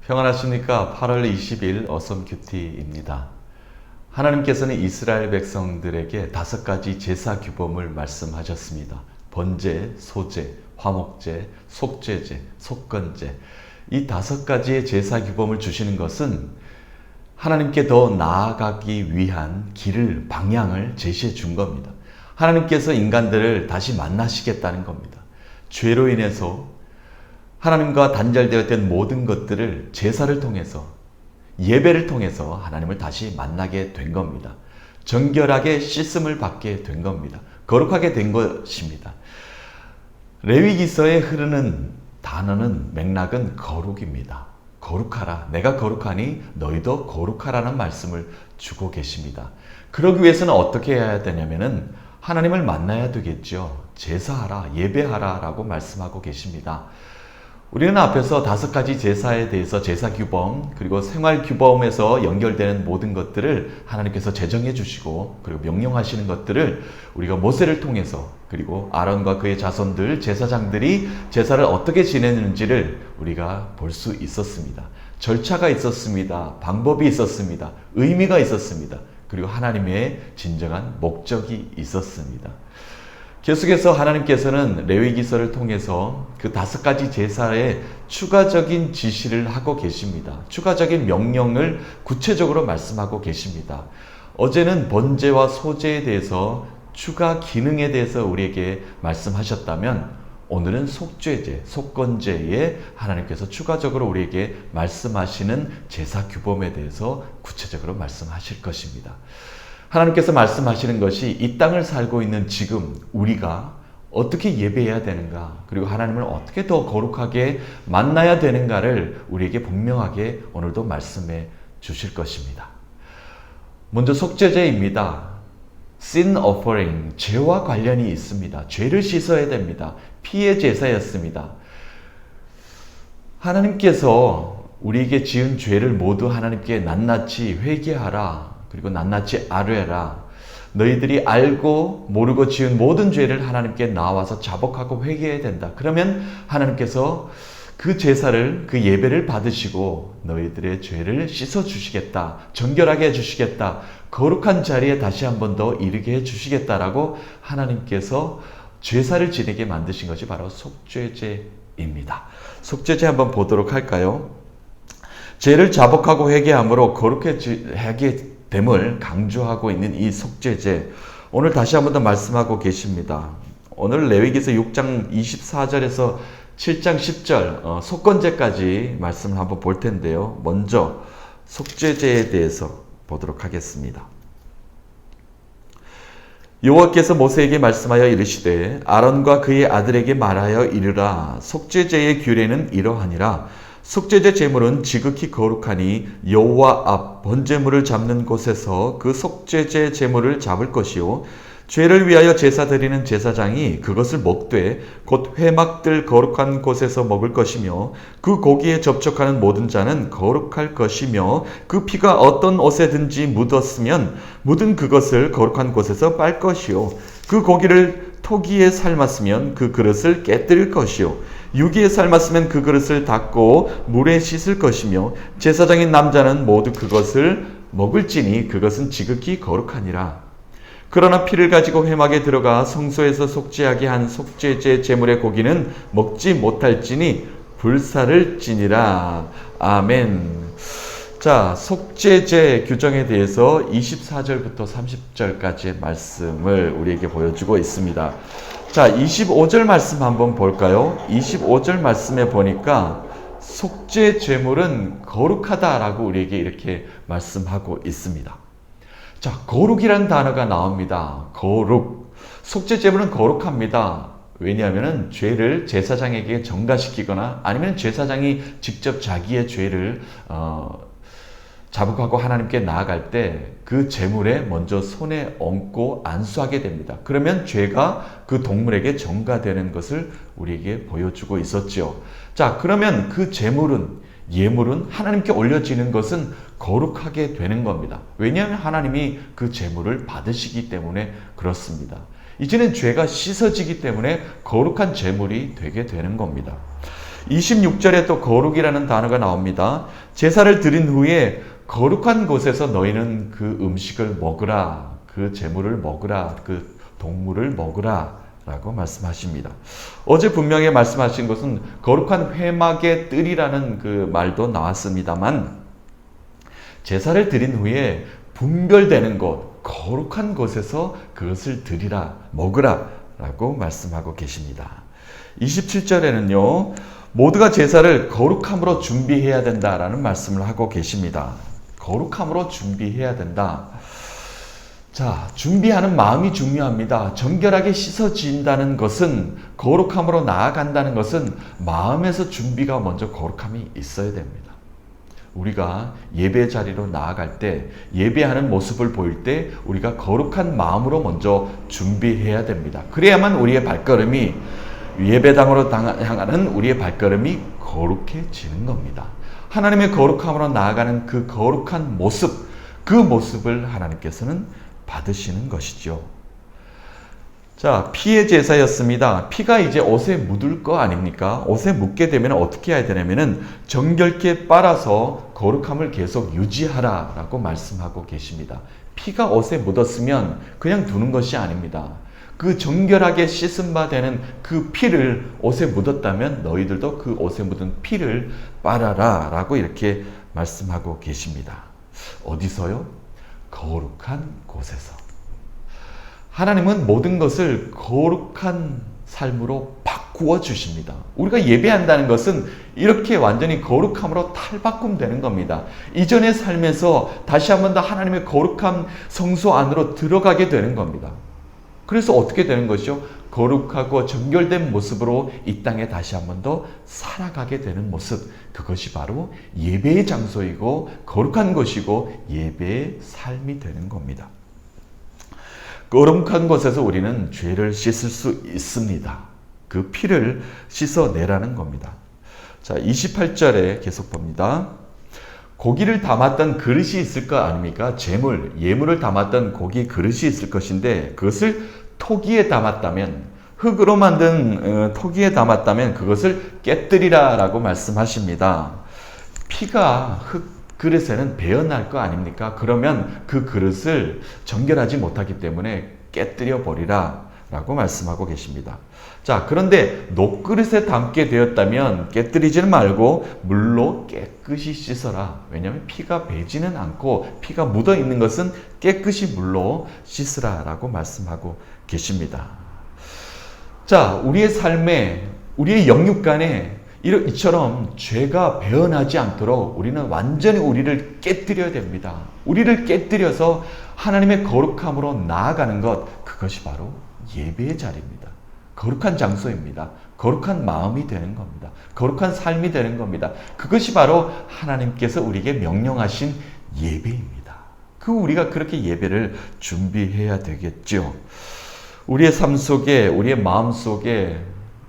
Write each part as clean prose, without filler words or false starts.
평안하십니까? 8월 20일 어썸큐티입니다. 하나님께서는 이스라엘 백성들에게 5가지 제사 규범을 말씀하셨습니다. 번제, 소제, 화목제, 속죄제, 속건제. 이 5가지의 제사 규범을 주시는 것은 하나님께 더 나아가기 위한 길을, 방향을 제시해 준 겁니다. 하나님께서 인간들을 다시 만나시겠다는 겁니다. 죄로 인해서 하나님과 단절되었던 모든 것들을 제사를 통해서, 예배를 통해서 하나님을 다시 만나게 된 겁니다. 정결하게 씻음을 받게 된 겁니다. 거룩하게 된 것입니다. 레위기서에 흐르는 단어는, 맥락은 거룩입니다. 거룩하라. 내가 거룩하니 너희도 거룩하라는 말씀을 주고 계십니다. 그러기 위해서는 어떻게 해야 되냐면은 하나님을 만나야 되겠죠. 제사하라, 예배하라 라고 말씀하고 계십니다. 우리는 앞에서 5가지 제사에 대해서 제사 규범, 그리고 생활 규범에서 연결되는 모든 것들을 하나님께서 제정해 주시고, 그리고 명령하시는 것들을 우리가 모세를 통해서, 그리고 아론과 그의 자손들, 제사장들이 제사를 어떻게 지내는지를 우리가 볼 수 있었습니다. 절차가 있었습니다. 방법이 있었습니다. 의미가 있었습니다. 그리고 하나님의 진정한 목적이 있었습니다. 계속해서 하나님께서는 레위기서를 통해서 그 5가지 제사에 추가적인 지시를 하고 계십니다. 추가적인 명령을 구체적으로 말씀하고 계십니다. 어제는 번제와 소제에 대해서 추가 기능에 대해서 우리에게 말씀하셨다면, 오늘은 속죄제, 속건제에 하나님께서 추가적으로 우리에게 말씀하시는 제사 규범에 대해서 구체적으로 말씀하실 것입니다. 하나님께서 말씀하시는 것이 이 땅을 살고 있는 지금 우리가 어떻게 예배해야 되는가, 그리고 하나님을 어떻게 더 거룩하게 만나야 되는가를 우리에게 분명하게 오늘도 말씀해 주실 것입니다. 먼저 속죄제입니다. Sin offering, 죄와 관련이 있습니다. 죄를 씻어야 됩니다. 피의 제사였습니다. 하나님께서 우리에게 지은 죄를 모두 하나님께 낱낱이 회개하라, 그리고 낱낱이 아뢰라. 너희들이 알고 모르고 지은 모든 죄를 하나님께 나와서 자복하고 회개해야 된다. 그러면 하나님께서 그 제사를, 그 예배를 받으시고 너희들의 죄를 씻어주시겠다. 정결하게 해주시겠다. 거룩한 자리에 다시 한 번 더 이르게 해주시겠다라고 하나님께서 제사를 지내게 만드신 것이 바로 속죄제입니다. 속죄제 한번 보도록 할까요? 죄를 자복하고 회개함으로 거룩하게 됨을 강조하고 있는 이 속죄제, 오늘 다시 한 번 더 말씀하고 계십니다. 오늘 레위기서 6장 24절에서 7장 10절 속건제까지 말씀을 한번 볼 텐데요. 먼저 속죄제에 대해서 보도록 하겠습니다. 여호와께서 모세에게 말씀하여 이르시되 아론과 그의 아들에게 말하여 이르라. 속죄제의 규례는 이러하니라. 속죄제 제물은 지극히 거룩하니 여호와 앞 번제물을 잡는 곳에서 그 속죄제 제물을 잡을 것이요, 죄를 위하여 제사 드리는 제사장이 그것을 먹되 곧 회막들 거룩한 곳에서 먹을 것이며, 그 고기에 접촉하는 모든 자는 거룩할 것이며, 그 피가 어떤 옷에든지 묻었으면 묻은 그것을 거룩한 곳에서 빨 것이요, 그 고기를 토기에 삶았으면 그 그릇을 깨뜨릴 것이요, 유기에 삶았으면 그 그릇을 닦고 물에 씻을 것이며, 제사장인 남자는 모두 그것을 먹을지니 그것은 지극히 거룩하니라. 그러나 피를 가지고 회막에 들어가 성소에서 속죄하게 한 속죄제 제물의 고기는 먹지 못할지니 불사를 지니라. 아멘. 자, 속죄제 규정에 대해서 24절부터 30절까지의 말씀을 우리에게 보여주고 있습니다. 자, 25절 말씀 한번 볼까요? 25절 말씀에 보니까 속죄 제물은 거룩하다라고 우리에게 이렇게 말씀하고 있습니다. 자, 거룩이라는 단어가 나옵니다. 거룩. 속죄 제물은 거룩합니다. 왜냐하면 죄를 제사장에게 전가시키거나 아니면 제사장이 직접 자기의 죄를 자복하고 하나님께 나아갈 때 그 제물에 먼저 손에 얹고 안수하게 됩니다. 그러면 죄가 그 동물에게 전가되는 것을 우리에게 보여주고 있었죠. 자, 그러면 그 제물은, 예물은 하나님께 올려지는 것은 거룩하게 되는 겁니다. 왜냐하면 하나님이 그 제물을 받으시기 때문에 그렇습니다. 이제는 죄가 씻어지기 때문에 거룩한 제물이 되게 되는 겁니다. 26절에 또 거룩이라는 단어가 나옵니다. 제사를 드린 후에 거룩한 곳에서 너희는 그 음식을 먹으라, 그 제물을 먹으라, 그 동물을 먹으라 라고 말씀하십니다. 어제 분명히 말씀하신 것은 거룩한 회막의 뜰이라는 그 말도 나왔습니다만, 제사를 드린 후에 분별되는 곳, 거룩한 곳에서 그것을 드리라, 먹으라 라고 말씀하고 계십니다. 27절에는요, 모두가 제사를 거룩함으로 준비해야 된다라는 말씀을 하고 계십니다. 거룩함으로 준비해야 된다. 자, 준비하는 마음이 중요합니다. 정결하게 씻어진다는 것은, 거룩함으로 나아간다는 것은 마음에서 준비가 먼저 거룩함이 있어야 됩니다. 우리가 예배 자리로 나아갈 때, 예배하는 모습을 보일 때 우리가 거룩한 마음으로 먼저 준비해야 됩니다. 그래야만 우리의 발걸음이, 예배당으로 향하는 우리의 발걸음이 거룩해지는 겁니다. 하나님의 거룩함으로 나아가는 그 거룩한 모습, 그 모습을 하나님께서는 받으시는 것이죠. 자, 피의 제사였습니다. 피가 이제 옷에 묻을 거 아닙니까? 옷에 묻게 되면 어떻게 해야 되냐면은 정결케 빨아서 거룩함을 계속 유지하라 라고 말씀하고 계십니다. 피가 옷에 묻었으면 그냥 두는 것이 아닙니다. 그 정결하게 씻은 바 되는 그 피를 옷에 묻었다면 너희들도 그 옷에 묻은 피를 빨아라 라고 이렇게 말씀하고 계십니다. 어디서요? 거룩한 곳에서. 하나님은 모든 것을 거룩한 삶으로 바꾸어 주십니다. 우리가 예배한다는 것은 이렇게 완전히 거룩함으로 탈바꿈되는 겁니다. 이전의 삶에서 다시 한 번 더 하나님의 거룩한 성소 안으로 들어가게 되는 겁니다. 그래서 어떻게 되는 것이죠? 거룩하고 정결된 모습으로 이 땅에 다시 한 번 더 살아가게 되는 모습. 그것이 바로 예배의 장소이고 거룩한 것이고 예배의 삶이 되는 겁니다. 거룩한 곳에서 우리는 죄를 씻을 수 있습니다. 그 피를 씻어내라는 겁니다. 자, 28절에 계속 봅니다. 고기를 담았던 그릇이 있을 거 아닙니까? 제물, 예물을 담았던 고기 그릇이 있을 것인데 그것을 토기에 담았다면, 흙으로 만든 토기에 담았다면 그것을 깨뜨리라 라고 말씀하십니다. 피가 흙 그릇에는 배어날 거 아닙니까? 그러면 그 그릇을 정결하지 못하기 때문에 깨뜨려 버리라 라고 말씀하고 계십니다. 자, 그런데 녹그릇에 담게 되었다면 깨뜨리지는 말고 물로 깨끗이 씻어라. 왜냐하면 피가 배지는 않고 피가 묻어 있는 것은 깨끗이 물로 씻으라 라고 말씀하고 계십니다. 자, 우리의 삶에, 우리의 영육간에 이처럼 죄가 배어나지 않도록 우리는 완전히 우리를 깨뜨려야 됩니다. 우리를 깨뜨려서 하나님의 거룩함으로 나아가는 것, 그것이 바로 예배의 자리입니다. 거룩한 장소입니다. 거룩한 마음이 되는 겁니다. 거룩한 삶이 되는 겁니다. 그것이 바로 하나님께서 우리에게 명령하신 예배입니다. 우리가 그렇게 예배를 준비해야 되겠죠. 우리의 삶 속에, 우리의 마음 속에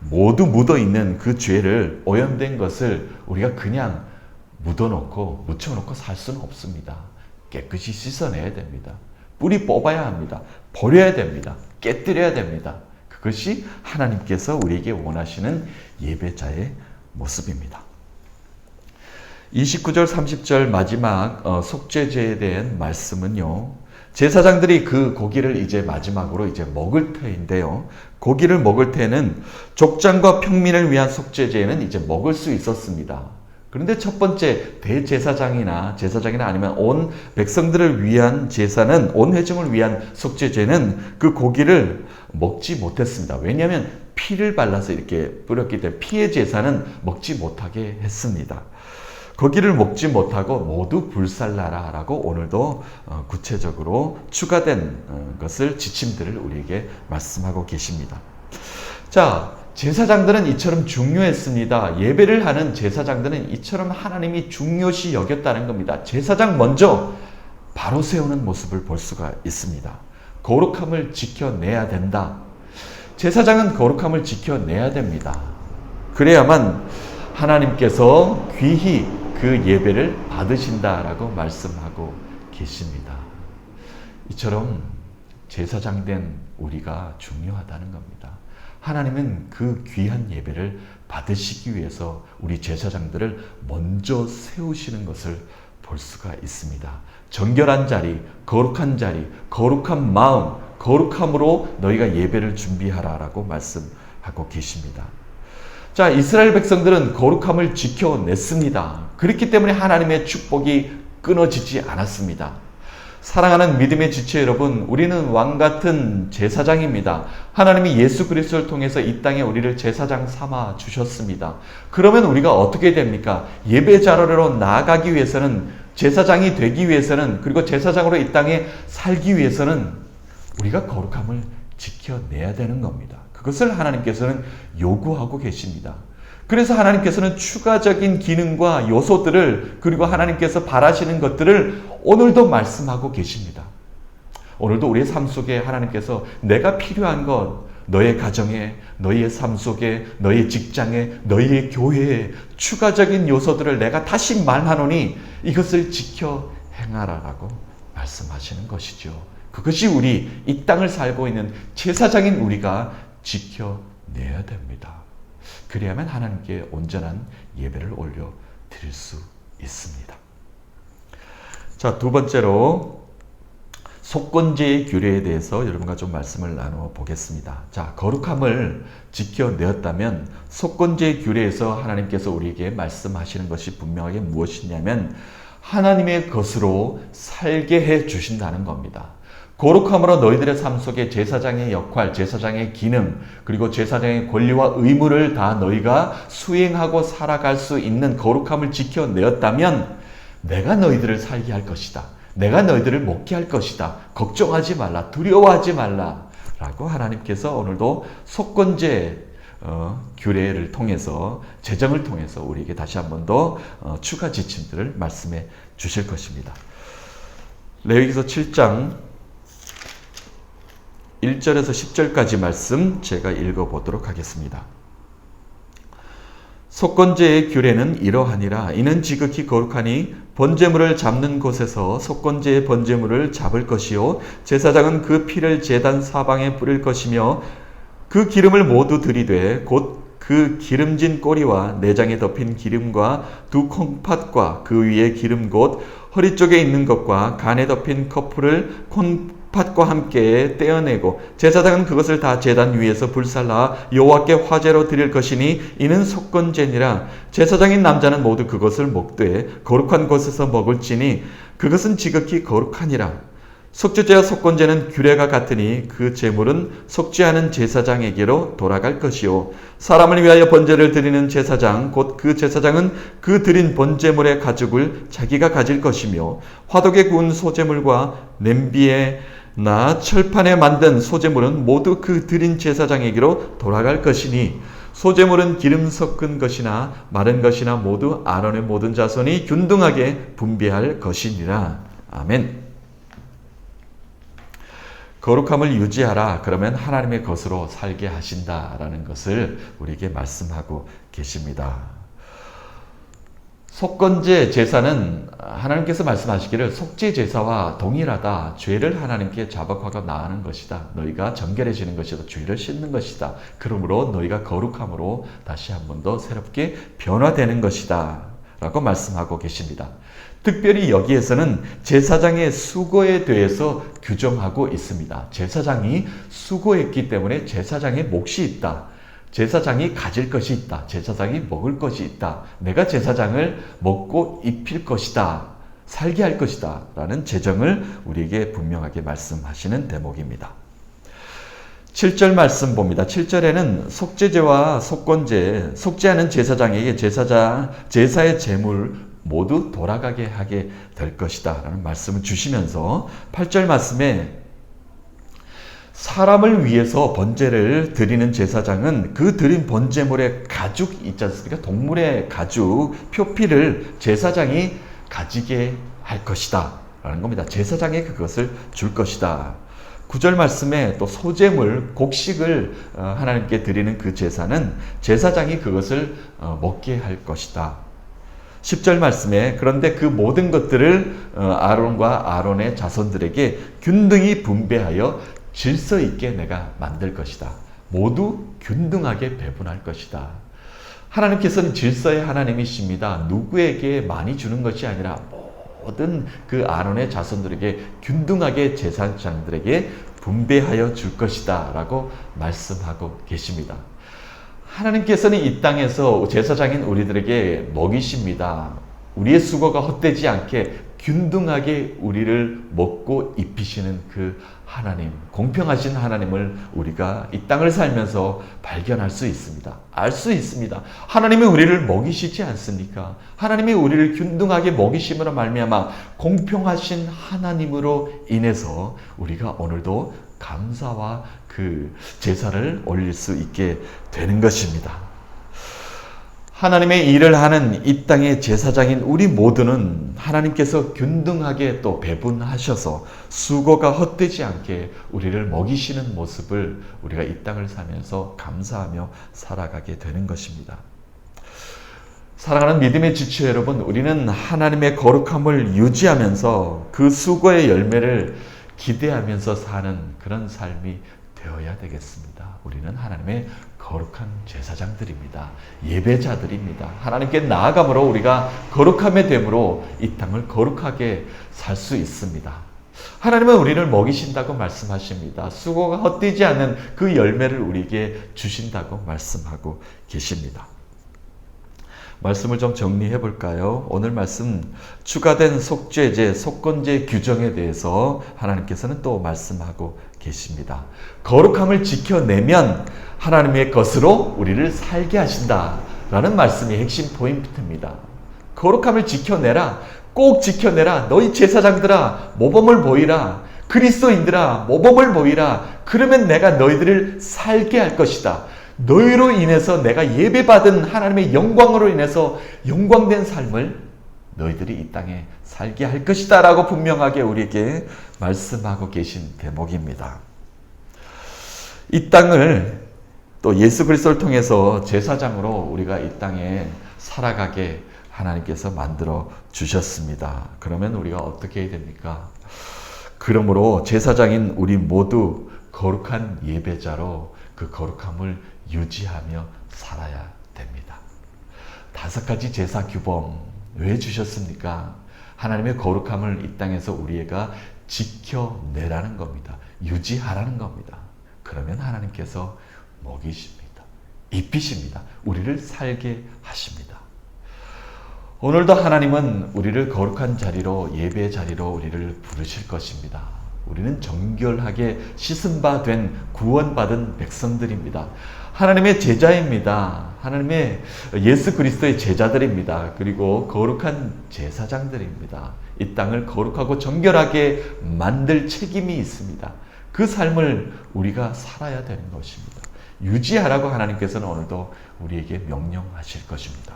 모두 묻어있는 그 죄를, 오염된 것을 우리가 그냥 묻혀놓고 살 수는 없습니다. 깨끗이 씻어내야 됩니다. 뿌리 뽑아야 합니다. 버려야 됩니다. 깨뜨려야 됩니다. 그것이 하나님께서 우리에게 원하시는 예배자의 모습입니다. 29절 30절 마지막 속죄제에 대한 말씀은요, 제사장들이 그 고기를 이제 마지막으로 이제 먹을 터인데요. 고기를 먹을 때는 족장과 평민을 위한 속죄제는 이제 먹을 수 있었습니다. 그런데 첫 번째 대제사장이나 아니면 온 백성들을 위한 제사는, 온 회중을 위한 속죄제는 그 고기를 먹지 못했습니다. 왜냐하면 피를 발라서 이렇게 뿌렸기 때문에 피의 제사는 먹지 못하게 했습니다. 거기를 먹지 못하고 모두 불살라라 라고 오늘도 구체적으로 추가된 것을, 지침들을 우리에게 말씀하고 계십니다. 자, 제사장들은 이처럼 중요했습니다. 예배를 하는 제사장들은 이처럼 하나님이 중요시 여겼다는 겁니다. 제사장 먼저 바로 세우는 모습을 볼 수가 있습니다. 거룩함을 지켜내야 된다. 제사장은 거룩함을 지켜내야 됩니다. 그래야만 하나님께서 귀히 그 예배를 받으신다라고 말씀하고 계십니다. 이처럼 제사장 된 우리가 중요하다는 겁니다. 하나님은 그 귀한 예배를 받으시기 위해서 우리 제사장들을 먼저 세우시는 것을 볼 수가 있습니다. 정결한 자리, 거룩한 자리, 거룩한 마음, 거룩함으로 너희가 예배를 준비하라라고 말씀하고 계십니다. 자, 이스라엘 백성들은 거룩함을 지켜냈습니다. 그렇기 때문에 하나님의 축복이 끊어지지 않았습니다. 사랑하는 믿음의 지체 여러분, 우리는 왕같은 제사장입니다. 하나님이 예수 그리스도를 통해서 이 땅에 우리를 제사장 삼아 주셨습니다. 그러면 우리가 어떻게 됩니까? 예배자로로 나아가기 위해서는, 제사장이 되기 위해서는, 그리고 제사장으로 이 땅에 살기 위해서는 우리가 거룩함을 지켜내야 되는 겁니다. 그것을 하나님께서는 요구하고 계십니다. 그래서 하나님께서는 추가적인 기능과 요소들을, 그리고 하나님께서 바라시는 것들을 오늘도 말씀하고 계십니다. 오늘도 우리의 삶 속에 하나님께서 내가 필요한 것, 너의 가정에, 너의 삶 속에, 너의 직장에, 너의 교회에 추가적인 요소들을 내가 다시 말하노니 이것을 지켜 행하라라고 말씀하시는 것이죠. 그것이 우리 이 땅을 살고 있는 제사장인 우리가 지켜내야 됩니다. 그래야만 하나님께 온전한 예배를 올려 드릴 수 있습니다. 자, 두 번째로 속건제의 규례에 대해서 여러분과 좀 말씀을 나누어 보겠습니다. 자, 거룩함을 지켜내었다면 속건제의 규례에서 하나님께서 우리에게 말씀하시는 것이 분명하게 무엇이냐면 하나님의 것으로 살게 해 주신다는 겁니다. 거룩함으로 너희들의 삶 속에 제사장의 역할, 제사장의 기능, 그리고 제사장의 권리와 의무를 다 너희가 수행하고 살아갈 수 있는 거룩함을 지켜내었다면 내가 너희들을 살게 할 것이다. 내가 너희들을 먹게 할 것이다. 걱정하지 말라. 두려워하지 말라. 라고 하나님께서 오늘도 속건제 규례를 통해서, 제정을 통해서 우리에게 다시 한 번 더 추가 지침들을 말씀해 주실 것입니다. 레위기서 7장 1절에서 10절까지 말씀 제가 읽어보도록 하겠습니다. 속건제의 규례는 이러하니라. 이는 지극히 거룩하니 번제물을 잡는 곳에서 속건제의 번제물을 잡을 것이요 제사장은 그 피를 제단 사방에 뿌릴 것이며 그 기름을 모두 들이되 곧 그 기름진 꼬리와 내장에 덮인 기름과 두 콩팥과 그 위에 기름 곧 허리 쪽에 있는 것과 간에 덮인 커플을 콩팥과 함께 떼어내고 제사장은 그것을 다 제단 위에서 불살라 여호와께 화제로 드릴 것이니 이는 속건제니라. 제사장인 남자는 모두 그것을 먹되 거룩한 곳에서 먹을지니 그것은 지극히 거룩하니라. 속죄제와 속건제는 규례가 같으니 그 제물은 속죄하는 제사장에게로 돌아갈 것이요 사람을 위하여 번제를 드리는 제사장 곧 그 제사장은 그 드린 번제물의 가죽을 자기가 가질 것이며 화덕에 구운 소제물과 냄비에 나 철판에 만든 소제물은 모두 그 드린 제사장에게로 돌아갈 것이니 소제물은 기름 섞은 것이나 마른 것이나 모두 아론의 모든 자손이 균등하게 분배할 것이니라. 아멘. 거룩함을 유지하라. 그러면 하나님의 것으로 살게 하신다라는 것을 우리에게 말씀하고 계십니다. 속건제 제사는 하나님께서 말씀하시기를 속죄 제사와 동일하다. 죄를 하나님께 자복하고 나아가는 것이다. 너희가 정결해지는 것이다. 죄를 씻는 것이다. 그러므로 너희가 거룩함으로 다시 한 번 더 새롭게 변화되는 것이다. 라고 말씀하고 계십니다. 특별히 여기에서는 제사장의 수고에 대해서 규정하고 있습니다. 제사장이 수고했기 때문에 제사장의 몫이 있다. 제사장이 가질 것이 있다. 제사장이 먹을 것이 있다. 내가 제사장을 먹고 입힐 것이다. 살게 할 것이다. 라는 제정을 우리에게 분명하게 말씀하시는 대목입니다. 7절 말씀 봅니다. 7절에는 속죄제와 속건제, 속죄하는 제사장에게 제사의 제물 모두 돌아가게 하게 될 것이다 라는 말씀을 주시면서 8절 말씀에 사람을 위해서 번제를 드리는 제사장은 그 드린 번제물의 가죽 있지 않습니까? 동물의 가죽, 표피를 제사장이 가지게 할 것이다 라는 겁니다. 제사장에게 그것을 줄 것이다. 9절 말씀에 또 소제물, 곡식을 하나님께 드리는 그 제사는 제사장이 그것을 먹게 할 것이다. 10절 말씀에 그런데 그 모든 것들을 아론과 아론의 자손들에게 균등히 분배하여 질서 있게 내가 만들 것이다. 모두 균등하게 배분할 것이다. 하나님께서는 질서의 하나님이십니다. 누구에게 많이 주는 것이 아니라 모든 그 아론의 자손들에게 균등하게 제사장들에게 분배하여 줄 것이다 라고 말씀하고 계십니다. 하나님께서는 이 땅에서 제사장인 우리들에게 먹이십니다. 우리의 수고가 헛되지 않게 균등하게 우리를 먹고 입히시는 그 하나님, 공평하신 하나님을 우리가 이 땅을 살면서 발견할 수 있습니다. 알 수 있습니다. 하나님이 우리를 먹이시지 않습니까? 하나님이 우리를 균등하게 먹이심으로 말미암아 공평하신 하나님으로 인해서 우리가 오늘도 감사와 그 제사를 올릴 수 있게 되는 것입니다. 하나님의 일을 하는 이 땅의 제사장인 우리 모두는 하나님께서 균등하게 또 배분하셔서 수고가 헛되지 않게 우리를 먹이시는 모습을 우리가 이 땅을 살면서 감사하며 살아가게 되는 것입니다. 사랑하는 믿음의 지체 여러분, 우리는 하나님의 거룩함을 유지하면서 그 수고의 열매를 기대하면서 사는 그런 삶이 되어야 되겠습니다. 우리는 하나님의 거룩한 제사장들입니다. 예배자들입니다. 하나님께 나아감으로 우리가 거룩함의 됨으로 이 땅을 거룩하게 살 수 있습니다. 하나님은 우리를 먹이신다고 말씀하십니다. 수고가 헛되지 않는 그 열매를 우리에게 주신다고 말씀하고 계십니다. 말씀을 좀 정리해 볼까요? 오늘 말씀 추가된 속죄제, 속건제 규정에 대해서 하나님께서는 또 말씀하고 계십니다. 거룩함을 지켜내면 하나님의 것으로 우리를 살게 하신다라는 말씀이 핵심 포인트입니다. 거룩함을 지켜내라. 꼭 지켜내라. 너희 제사장들아 모범을 보이라. 그리스도인들아 모범을 보이라. 그러면 내가 너희들을 살게 할 것이다. 너희로 인해서 내가 예배받은 하나님의 영광으로 인해서 영광된 삶을 너희들이 이 땅에 살게 할 것이다 라고 분명하게 우리에게 말씀하고 계신 대목입니다. 이 땅을 또 예수 그리스도를 통해서 제사장으로 우리가 이 땅에 살아가게 하나님께서 만들어 주셨습니다. 그러면 우리가 어떻게 해야 됩니까? 그러므로 제사장인 우리 모두 거룩한 예배자로 그 거룩함을 유지하며 살아야 됩니다. 5가지 제사 규범 왜 주셨습니까? 하나님의 거룩함을 이 땅에서 우리가 지켜내라는 겁니다. 유지하라는 겁니다. 그러면 하나님께서 먹이십니다. 입히십니다. 우리를 살게 하십니다. 오늘도 하나님은 우리를 거룩한 자리로, 예배의 자리로 우리를 부르실 것입니다. 우리는 정결하게 씻은 바 된 구원받은 백성들입니다. 하나님의 제자입니다. 하나님의 예수 그리스도의 제자들입니다. 그리고 거룩한 제사장들입니다. 이 땅을 거룩하고 정결하게 만들 책임이 있습니다. 그 삶을 우리가 살아야 되는 것입니다. 유지하라고 하나님께서는 오늘도 우리에게 명령하실 것입니다.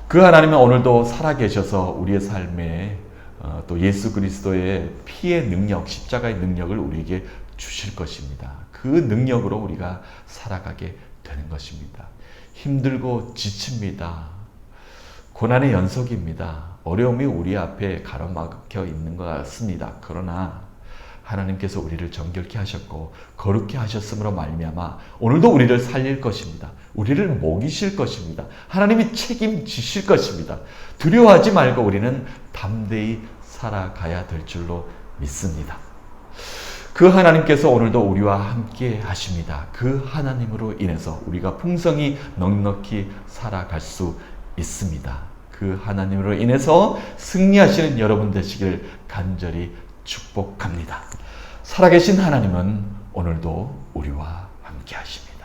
그 하나님은 오늘도 살아계셔서 우리의 삶에 또 예수 그리스도의 피의 능력, 십자가의 능력을 우리에게 주실 것입니다. 그 능력으로 우리가 살아가게 되는 것입니다. 힘들고 지칩니다. 고난의 연속입니다. 어려움이 우리 앞에 가로막혀 있는 것 같습니다. 그러나 하나님께서 우리를 정결케 하셨고 거룩케 하셨으므로 말미암아 오늘도 우리를 살릴 것입니다. 우리를 먹이실 것입니다. 하나님이 책임지실 것입니다. 두려워하지 말고 우리는 담대히 살아가야 될 줄로 믿습니다. 그 하나님께서 오늘도 우리와 함께 하십니다. 그 하나님으로 인해서 우리가 풍성히 넉넉히 살아갈 수 있습니다. 그 하나님으로 인해서 승리하시는 여러분 되시길 간절히 축복합니다. 살아계신 하나님은 오늘도 우리와 함께 하십니다.